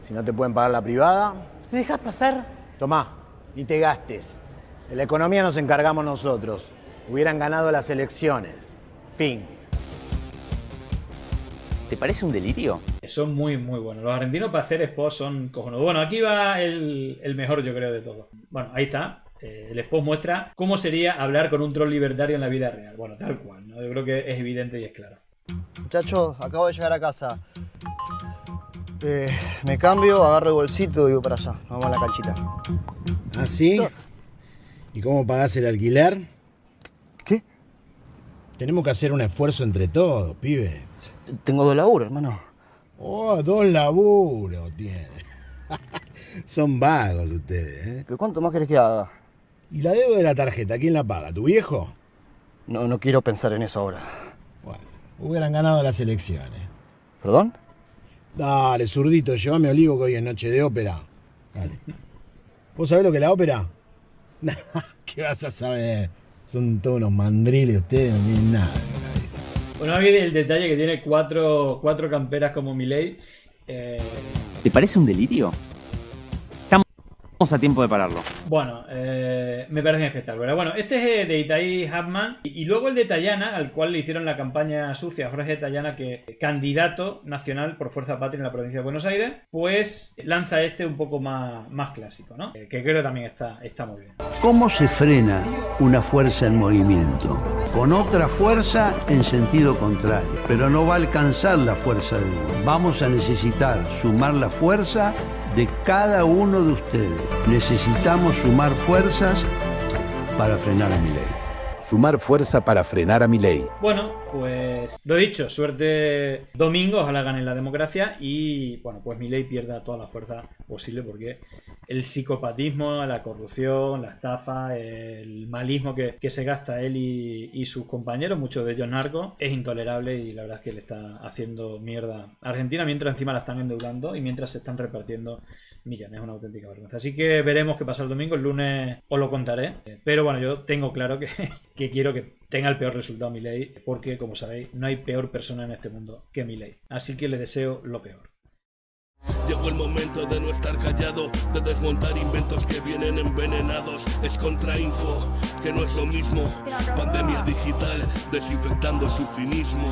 Si no te pueden pagar la privada. ¿Me dejás pasar? Tomá, ni te gastes. De la economía nos encargamos nosotros. Hubieran ganado las elecciones. Fin. ¿Te parece un delirio? Son muy, muy buenos. Los argentinos para hacer spots son cojonudos. Bueno, aquí va el mejor, yo creo, de todos. Bueno, ahí está. El spot muestra cómo sería hablar con un troll libertario en la vida real. Bueno, tal cual, ¿no? Yo creo que es evidente y es claro. Muchachos, acabo de llegar a casa. Me cambio, agarro el bolsito y voy para allá. Vamos a la canchita. ¿Ah, sí? ¿Y cómo pagás el alquiler? ¿Qué? Tenemos que hacer un esfuerzo entre todos, pibe. Tengo 2 laburos, hermano. Oh, 2 laburos tiene. Son vagos ustedes, ¿eh? ¿Pero cuánto más querés que haga? ¿Y la deuda de la tarjeta, quién la paga? ¿Tu viejo? No quiero pensar en eso ahora. Bueno, hubieran ganado las elecciones. ¿Perdón? Dale, zurdito, llévame a Olivo que hoy es noche de ópera. Dale. ¿Vos sabés lo que es la ópera? ¿Qué vas a saber? Son todos unos mandriles ustedes, no tienen nada en la cabeza. Bueno, aquí el detalle que tiene cuatro camperas como Milei. ¿Te parece un delirio? Estamos a tiempo de pararlo. Bueno, me parece espectacular. Bueno, este es de Itai Hammam y luego el de Tayana, al cual le hicieron la campaña sucia a Jorge Tayana, que candidato nacional por Fuerza Patria en la provincia de Buenos Aires, pues lanza este un poco más clásico, ¿no? Que creo que también está muy bien. ¿Cómo se frena una fuerza en movimiento? Con otra fuerza en sentido contrario, pero no va a alcanzar la fuerza de uno. Vamos a necesitar sumar la fuerza de cada uno de ustedes. Necesitamos sumar fuerzas para frenar a Milei. Sumar fuerza para frenar a Milei. Bueno, pues lo dicho, suerte domingo, ojalá gane la democracia y bueno, pues Milei pierda toda la fuerza posible porque el psicopatismo, la corrupción, la estafa, el malismo que se gasta él y sus compañeros, muchos de ellos narcos, es intolerable y la verdad es que le está haciendo mierda a Argentina mientras encima la están endeudando y mientras se están repartiendo millones. Es una auténtica vergüenza. Así que veremos qué pasa el domingo, el lunes os lo contaré, pero bueno, yo tengo claro que quiero que tenga el peor resultado Milei porque, como sabéis, no hay peor persona en este mundo que Milei. Así que le deseo lo peor. Llegó el momento de no estar callado, de desmontar inventos que vienen envenenados. Es contrainfo, que no es lo mismo. Pandemia digital, desinfectando su cinismo.